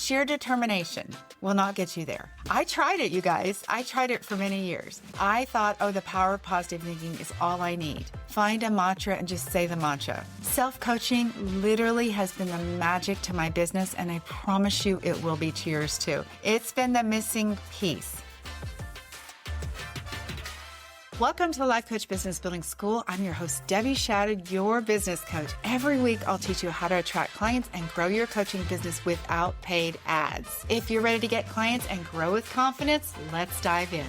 Sheer determination will not get you there. I tried it, you guys. I tried it for many years. I thought, oh, the power of positive thinking is all I need. Find a mantra and just say the mantra. Self-coaching literally has been the magic to my business, and I promise you it will be to yours too. It's been the missing piece. Welcome to the Life Coach Business Building School. I'm your host, Debbie Shadid, your business coach. Every week, I'll teach you how to attract clients and grow your coaching business without paid ads. If you're ready to get clients and grow with confidence, let's dive in.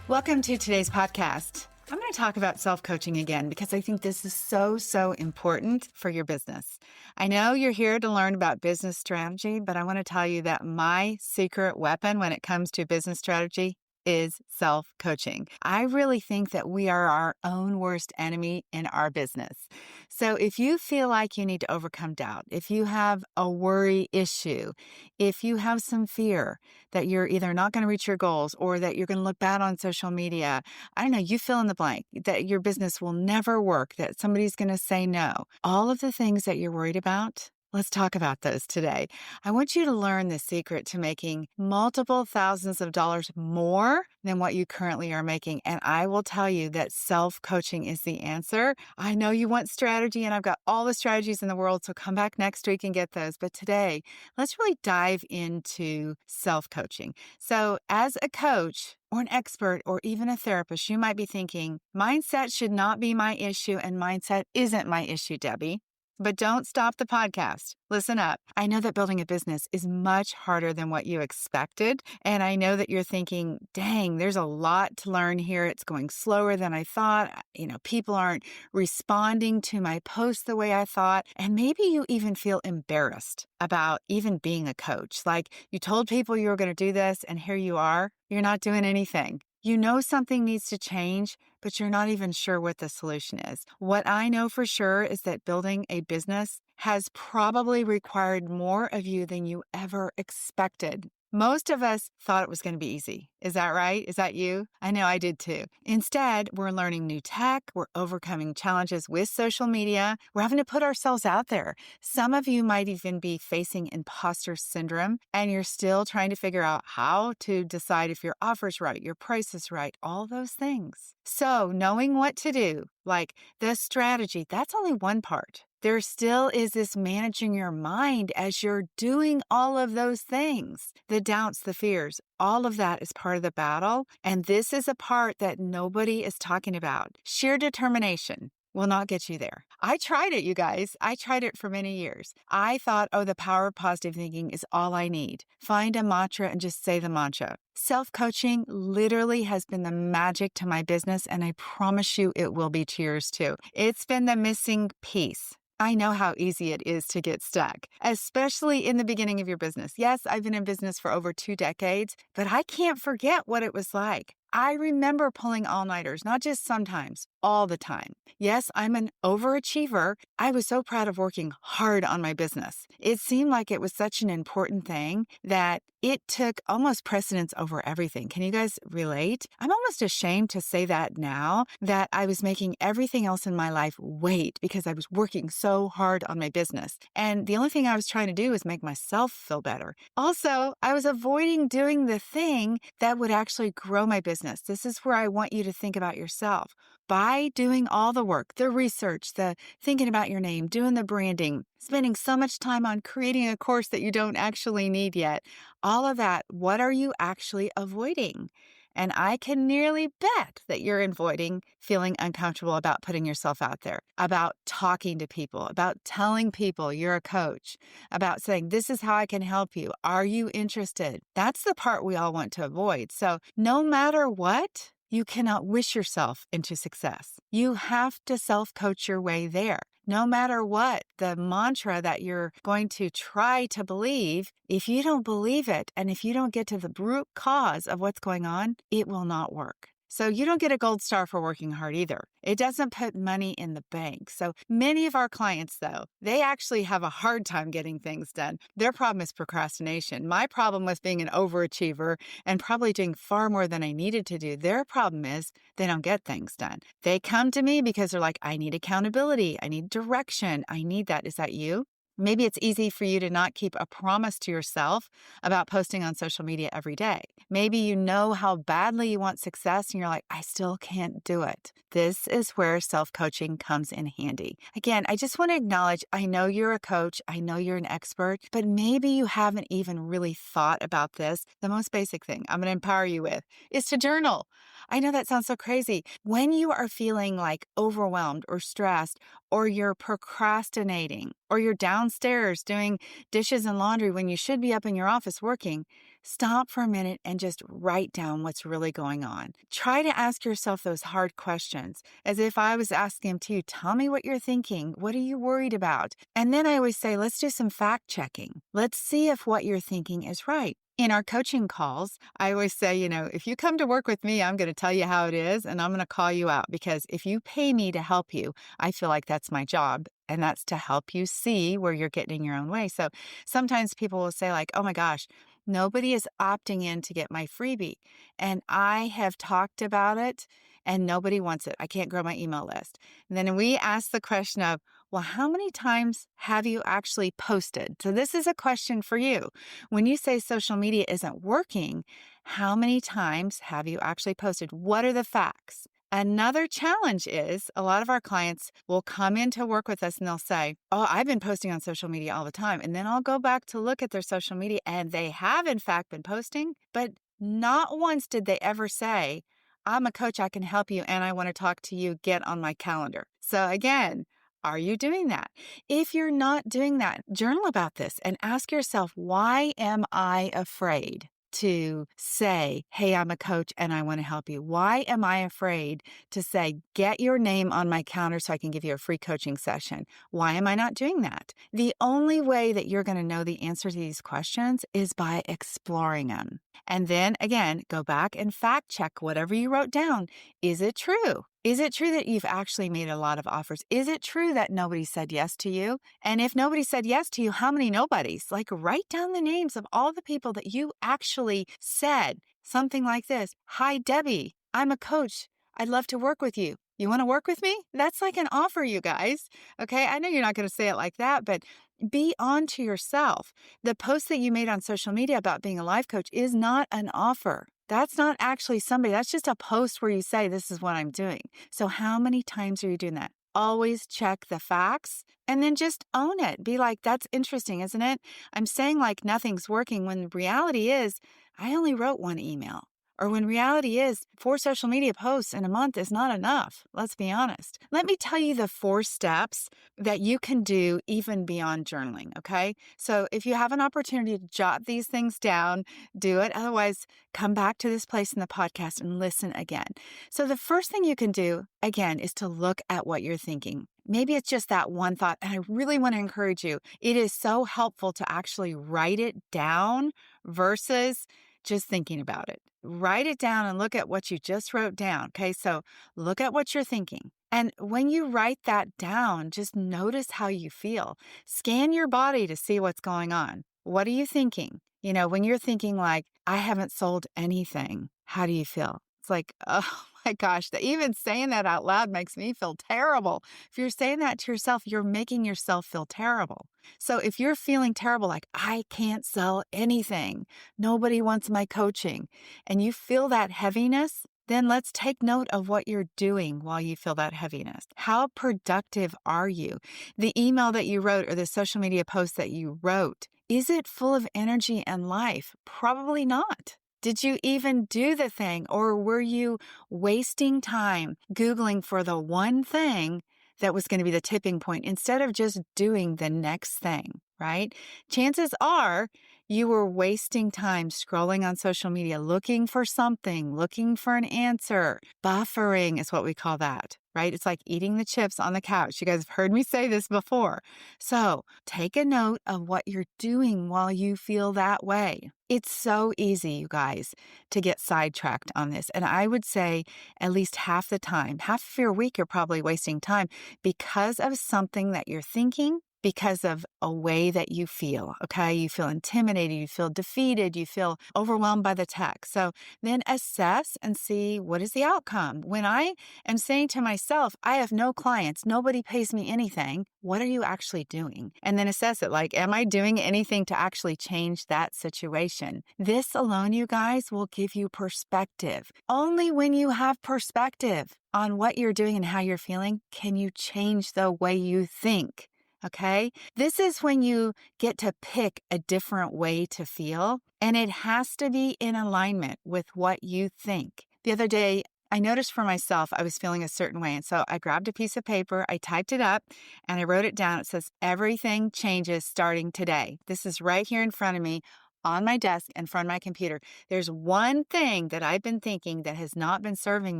Welcome to today's podcast. I'm going to talk about self-coaching again because I think this is so important for your business. I know you're here to learn about business strategy, but I want to tell you that my secret weapon when it comes to business strategy is self-coaching. I really think that we are our own worst enemy in our business. So if you feel like you need to overcome doubt, if you have a worry issue, if you have some fear that you're either not going to reach your goals or that you're going to look bad on social media, I don't know, you fill in the blank, that your business will never work, that somebody's going to say no, all of the things that you're worried about, let's talk about those today. I want you to learn the secret to making multiple thousands of dollars more than what you currently are making. And I will tell you that self-coaching is the answer. I know you want strategy, and I've got all the strategies in the world, so come back next week and get those. But today, let's really dive into self-coaching. So as a coach, or an expert, or even a therapist, you might be thinking, mindset should not be my issue, and mindset isn't my issue, Debbie. But don't stop the podcast. Listen up. I know that building a business is much harder than what you expected. And I know that you're thinking, dang, there's a lot to learn here. It's going slower than I thought. People aren't responding to my posts the way I thought. And maybe you even feel embarrassed about even being a coach. Like you told people you were going to do this, and here you are. You're not doing anything. You know something needs to change, but you're not even sure what the solution is. What I know for sure is that building a business has probably required more of you than you ever expected. Most of us thought it was going to be easy. Is that right? Is that you? I know I did too. Instead, we're learning new tech. We're overcoming challenges with social media. We're having to put ourselves out there. Some of you might even be facing imposter syndrome, and you're still trying to figure out how to decide if your offer's right, your price is right, all those things. So knowing what to do, like the strategy, that's only one part. There still is this managing your mind as you're doing all of those things. The doubts, the fears, all of that is part of the battle. And this is a part that nobody is talking about. Sheer determination will not get you there. I tried it, you guys. I tried it for many years. I thought, oh, the power of positive thinking is all I need. Find a mantra and just say the mantra. Self-coaching literally has been the magic to my business, and I promise you it will be to yours too. It's been the missing piece. I know how easy it is to get stuck, especially in the beginning of your business. Yes, I've been in business for over 2 decades, but I can't forget what it was like. I remember pulling all-nighters, not just sometimes, all the time. Yes, I'm an overachiever. I was so proud of working hard on my business. It seemed like it was such an important thing that it took almost precedence over everything. Can you guys relate? I'm almost ashamed to say that now, that I was making everything else in my life wait because I was working so hard on my business. And the only thing I was trying to do was make myself feel better. Also, I was avoiding doing the thing that would actually grow my business. This is where I want you to think about yourself. By doing all the work, the research, the thinking about your name, doing the branding, spending so much time on creating a course that you don't actually need yet, all of that, what are you actually avoiding? And I can nearly bet that you're avoiding feeling uncomfortable about putting yourself out there, about talking to people, about telling people you're a coach, about saying, this is how I can help you. Are you interested? That's the part we all want to avoid. So no matter what, you cannot wish yourself into success. You have to self-coach your way there. No matter what, the mantra that you're going to try to believe, if you don't believe it and if you don't get to the root cause of what's going on, it will not work. So you don't get a gold star for working hard either. It doesn't put money in the bank. So many of our clients, though, they actually have a hard time getting things done. Their problem is procrastination. My problem was being an overachiever and probably doing far more than I needed to do. Their problem is they don't get things done. They come to me because they're like, I need accountability. I need direction. I need that. Is that you? Maybe it's easy for you to not keep a promise to yourself about posting on social media every day. Maybe you know how badly you want success and you're like, I still can't do it. This is where self-coaching comes in handy. Again, I just want to acknowledge, I know you're a coach, I know you're an expert, but maybe you haven't even really thought about this. The most basic thing I'm going to empower you with is to journal. I know that sounds so crazy. When you are feeling like overwhelmed or stressed, or you're procrastinating, or you're downstairs doing dishes and laundry when you should be up in your office working, stop for a minute and just write down what's really going on. Try to ask yourself those hard questions, as if I was asking them to you. Tell me what you're thinking. What are you worried about? And then I always say, let's do some fact checking. Let's see if what you're thinking is right. In our coaching calls, I always say, if you come to work with me, I'm going to tell you how it is, and I'm going to call you out, because if you pay me to help you, I feel like that's my job, and that's to help you see where you're getting in your own way. So sometimes people will say like, oh my gosh, nobody is opting in to get my freebie, and I have talked about it and nobody wants it. I can't grow my email list. And then we ask the question of, well, how many times have you actually posted? So this is a question for you. When you say social media isn't working, how many times have you actually posted? What are the facts? Another challenge is a lot of our clients will come in to work with us and they'll say, oh, I've been posting on social media all the time. And then I'll go back to look at their social media and they have in fact been posting, but not once did they ever say, I'm a coach, I can help you, and I want to talk to you, get on my calendar. So again, are you doing that? If you're not doing that, journal about this and ask yourself, why am I afraid to say, hey, I'm a coach and I want to help you? Why am I afraid to say, get your name on my calendar so I can give you a free coaching session? Why am I not doing that? The only way that you're going to know the answer to these questions is by exploring them. And then again, go back and fact check whatever you wrote down. Is it true? Is it true that you've actually made a lot of offers? Is it true that nobody said yes to you? And if nobody said yes to you, how many nobodies? Like, write down the names of all the people that you actually said something like this. Hi, Debbie. I'm a coach. I'd love to work with you. You want to work with me? That's like an offer, you guys. Okay. I know you're not going to say it like that, but be on to yourself. The post that you made on social media about being a life coach is not an offer. That's not actually somebody. That's just a post where you say, this is what I'm doing. So how many times are you doing that? Always check the facts and then just own it. Be like, that's interesting, isn't it? I'm saying like nothing's working when the reality is I only wrote one email. Or when reality is 4 social media posts in a month is not enough. Let's be honest. Let me tell you the 4 steps that you can do even beyond journaling, okay? So if you have an opportunity to jot these things down, do it. Otherwise, come back to this place in the podcast and listen again. So the first thing you can do, again, is to look at what you're thinking. Maybe it's just that one thought, and I really want to encourage you. It is so helpful to actually write it down versus just thinking about it. Write it down and look at what you just wrote down. Okay, so look at what you're thinking. And when you write that down, just notice how you feel. Scan your body to see what's going on. What are you thinking? When you're thinking like, I haven't sold anything, how do you feel? It's like, oh my gosh, even saying that out loud makes me feel terrible. If you're saying that to yourself, you're making yourself feel terrible. So if you're feeling terrible, like, I can't sell anything, nobody wants my coaching, and you feel that heaviness, then let's take note of what you're doing while you feel that heaviness. How productive are you? The email that you wrote or the social media post that you wrote, is it full of energy and life? Probably not. Did you even do the thing, or were you wasting time Googling for the one thing that was going to be the tipping point instead of just doing the next thing, right? Chances are you were wasting time scrolling on social media, looking for something, looking for an answer. Buffering is what we call that, right? It's like eating the chips on the couch. You guys have heard me say this before. So take a note of what you're doing while you feel that way. It's so easy, you guys, to get sidetracked on this. And I would say at least half the time, half of your week, you're probably wasting time because of something that you're thinking because of a way that you feel, okay? You feel intimidated, you feel defeated, you feel overwhelmed by the text. So then assess and see what is the outcome. When I am saying to myself, I have no clients, nobody pays me anything, what are you actually doing? And then assess it like, am I doing anything to actually change that situation? This alone, you guys, will give you perspective. Only when you have perspective on what you're doing and how you're feeling can you change the way you think. Okay? This is when you get to pick a different way to feel, and it has to be in alignment with what you think. The other day, I noticed for myself I was feeling a certain way, and so I grabbed a piece of paper, I typed it up, and I wrote it down. It says, everything changes starting today. This is right here in front of me on my desk in front of my computer. There's one thing that I've been thinking that has not been serving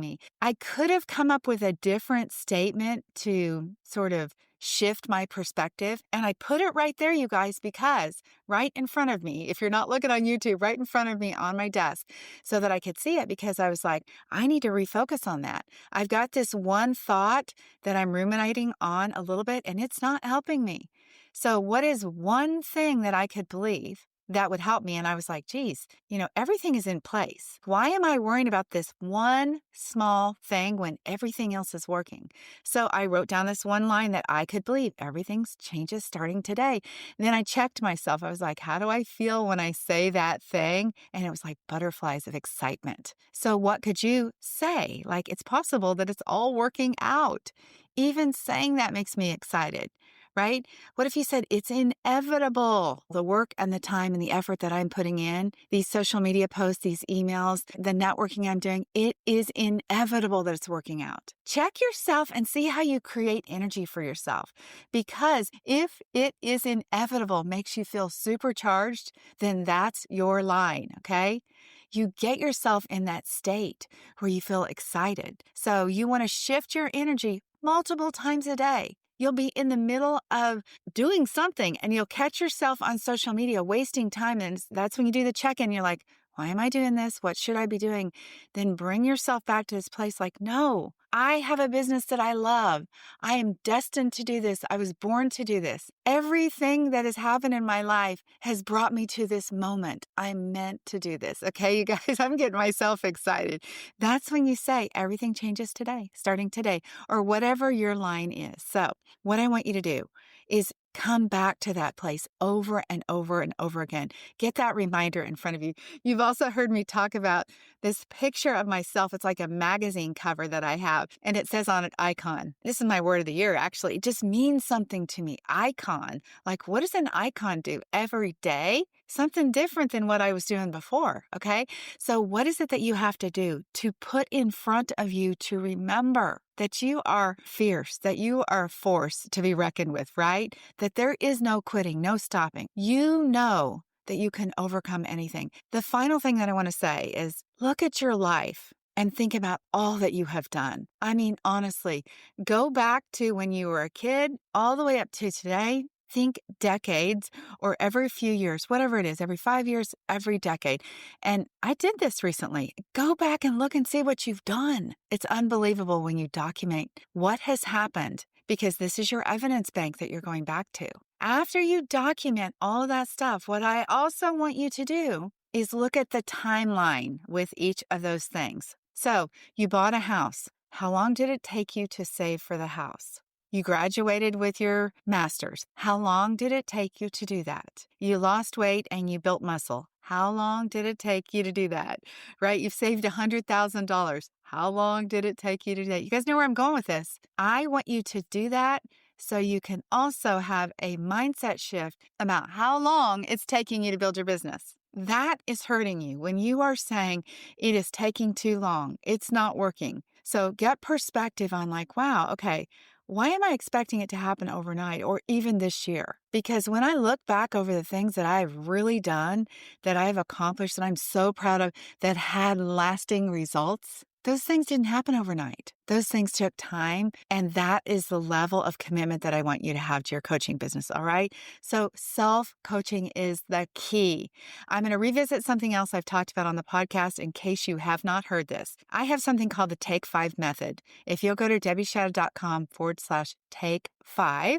me. I could have come up with a different statement to sort of shift my perspective. And I put it right there, you guys, because right in front of me, if you're not looking on YouTube, right in front of me on my desk so that I could see it, because I was like, I need to refocus on that. I've got this one thought that I'm ruminating on a little bit and it's not helping me. So what is one thing that I could believe that would help me? And I was like, geez, everything is in place. Why am I worrying about this one small thing when everything else is working? So I wrote down this one line that I could believe. Everything changes starting today. And then I checked myself. I was like, how do I feel when I say that thing? And it was like butterflies of excitement. So what could you say? Like, it's possible that it's all working out. Even saying that makes me excited. Right? What if you said it's inevitable, the work and the time and the effort that I'm putting in, these social media posts, these emails, the networking I'm doing, it is inevitable that it's working out. Check yourself and see how you create energy for yourself. Because if it is inevitable makes you feel supercharged, then that's your line, okay? You get yourself in that state where you feel excited. So you want to shift your energy multiple times a day. You'll be in the middle of doing something and you'll catch yourself on social media wasting time. And that's when you do the check-in. You're like, why am I doing this? What should I be doing? Then bring yourself back to this place like, no, I have a business that I love. I am destined to do this. I was born to do this. Everything that has happened in my life has brought me to this moment. I'm meant to do this. Okay, you guys, I'm getting myself excited. That's when you say everything changes today, starting today, or whatever your line is. So what I want you to do is come back to that place over and over and over again. Get that reminder in front of you. You've also heard me talk about this picture of myself. It's like a magazine cover that I have, and it says on it, icon. This is my word of the year, actually. It just means something to me. Icon. Like, what does an icon do every day? Something different than what I was doing before, okay? So what is it that you have to do to put in front of you to remember that you are fierce, that you are a force to be reckoned with, right? That there is no quitting, no stopping. You know that you can overcome anything. The final thing that I want to say is look at your life and think about all that you have done. I mean, honestly, go back to when you were a kid all the way up to today. Think decades or every few years, whatever it is, every 5 years, every decade. And I did this recently. Go back and look and see what you've done. It's unbelievable when you document what has happened, because this is your evidence bank that you're going back to. After you document all of that stuff, what I also want you to do is look at the timeline with each of those things. So you bought a house. How long did it take you to save for the house? You graduated with your master's. How long did it take you to do that? You lost weight and you built muscle. How long did it take you to do that? Right? You've saved $100,000. How long did it take you to do that? You guys know where I'm going with this. I want you to do that so you can also have a mindset shift about how long it's taking you to build your business. That is hurting you when you are saying it is taking too long. It's not working. So get perspective on like, wow, okay, why am I expecting it to happen overnight or even this year? Because when I look back over the things that I've really done, that I've accomplished, that I'm so proud of, that had lasting results, Those things didn't happen overnight. Those things took time. And that is the level of commitment that I want you to have to your coaching business. All right. So self-coaching is the key. I'm going to revisit something else I've talked about on the podcast in case you have not heard this. I have something called the Take 5 method. If you'll go to debbieshadid.com/take5,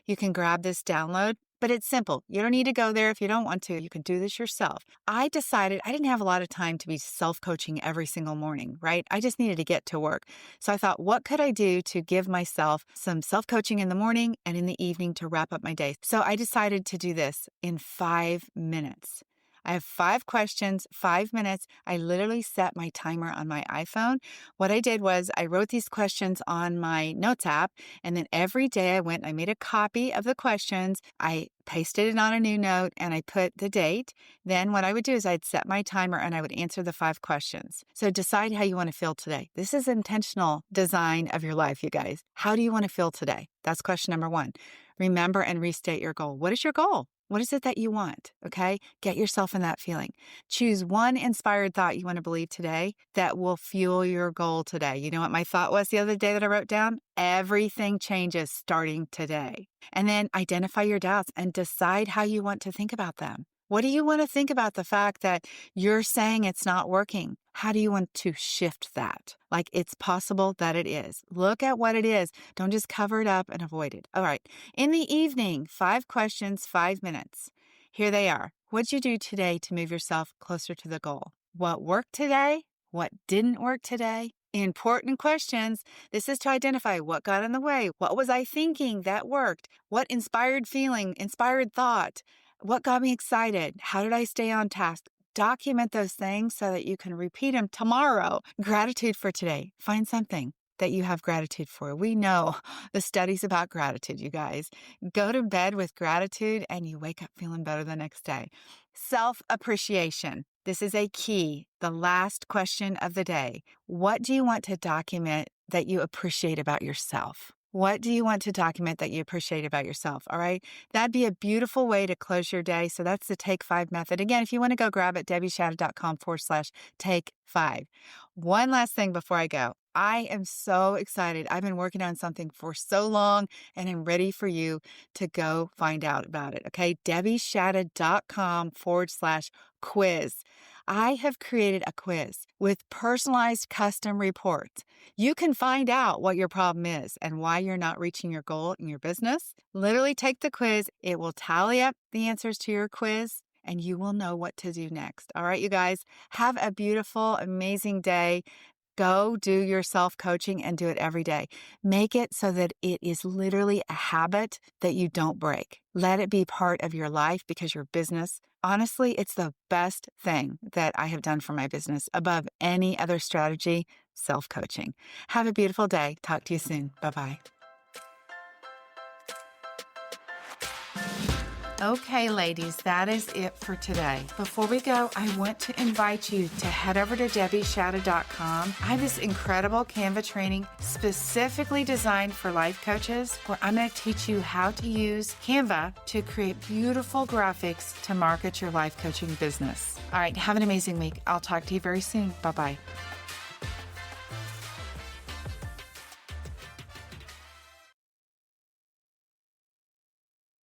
you can grab this download. But it's simple. You don't need to go there if you don't want to. You can do this yourself. I decided I didn't have a lot of time to be self-coaching every single morning, right? I just needed to get to work. So I thought, what could I do to give myself some self-coaching in the morning and in the evening to wrap up my day? So I decided to do this in 5 minutes. I have 5 questions, 5 minutes. I literally set my timer on my iPhone. What I did was I wrote these questions on my notes app, and then every day I made a copy of the questions. I pasted it on a new note and I put the date. Then what I would do is I'd set my timer and I would answer the 5 questions. So decide how you want to feel today. This is intentional design of your life, you guys. How do you want to feel today? That's question number 1. Remember and restate your goal. What is your goal? What is it that you want? Okay. Get yourself in that feeling. Choose one inspired thought you want to believe today that will fuel your goal today. You know what my thought was the other day that I wrote down? Everything changes starting today. And then identify your doubts and decide how you want to think about them. What do you want to think about the fact that you're saying it's not working? How do you want to shift that? Like it's possible that it is. Look at what it is. Don't just cover it up and avoid it. All right. In the evening, 5 questions, 5 minutes. Here they are. What'd you do today to move yourself closer to the goal? What worked today? What didn't work today? Important questions. This is to identify what got in the way. What was I thinking that worked? What inspired feeling, inspired thought? What got me excited? How did I stay on task? Document those things so that you can repeat them tomorrow. Gratitude for today. Find something that you have gratitude for. We know the studies about gratitude, you guys. Go to bed with gratitude and you wake up feeling better the next day. Self-appreciation. This is a key. The last question of the day. What do you want to document that you appreciate about yourself? What do you want to document that you appreciate about yourself? All right. That'd be a beautiful way to close your day. So that's the Take 5 method. Again, if you want to go grab it, debbieshadid.com/take5. One last thing before I go. I am so excited. I've been working on something for so long and I'm ready for you to go find out about it. Okay. debbieshadid.com/quiz. I have created a quiz with personalized custom reports. You can find out what your problem is and why you're not reaching your goal in your business. Literally take the quiz. It will tally up the answers to your quiz and you will know what to do next. All right, you guys, have a beautiful, amazing day. Go do your self-coaching and do it every day. Make it so that it is literally a habit that you don't break. Let it be part of your life because your business, honestly, it's the best thing that I have done for my business above any other strategy, self-coaching. Have a beautiful day. Talk to you soon. Bye-bye. Okay, ladies, that is it for today. Before we go, I want to invite you to head over to debbieshadid.com. I have this incredible Canva training specifically designed for life coaches where I'm going to teach you how to use Canva to create beautiful graphics to market your life coaching business. All right, have an amazing week. I'll talk to you very soon. Bye-bye.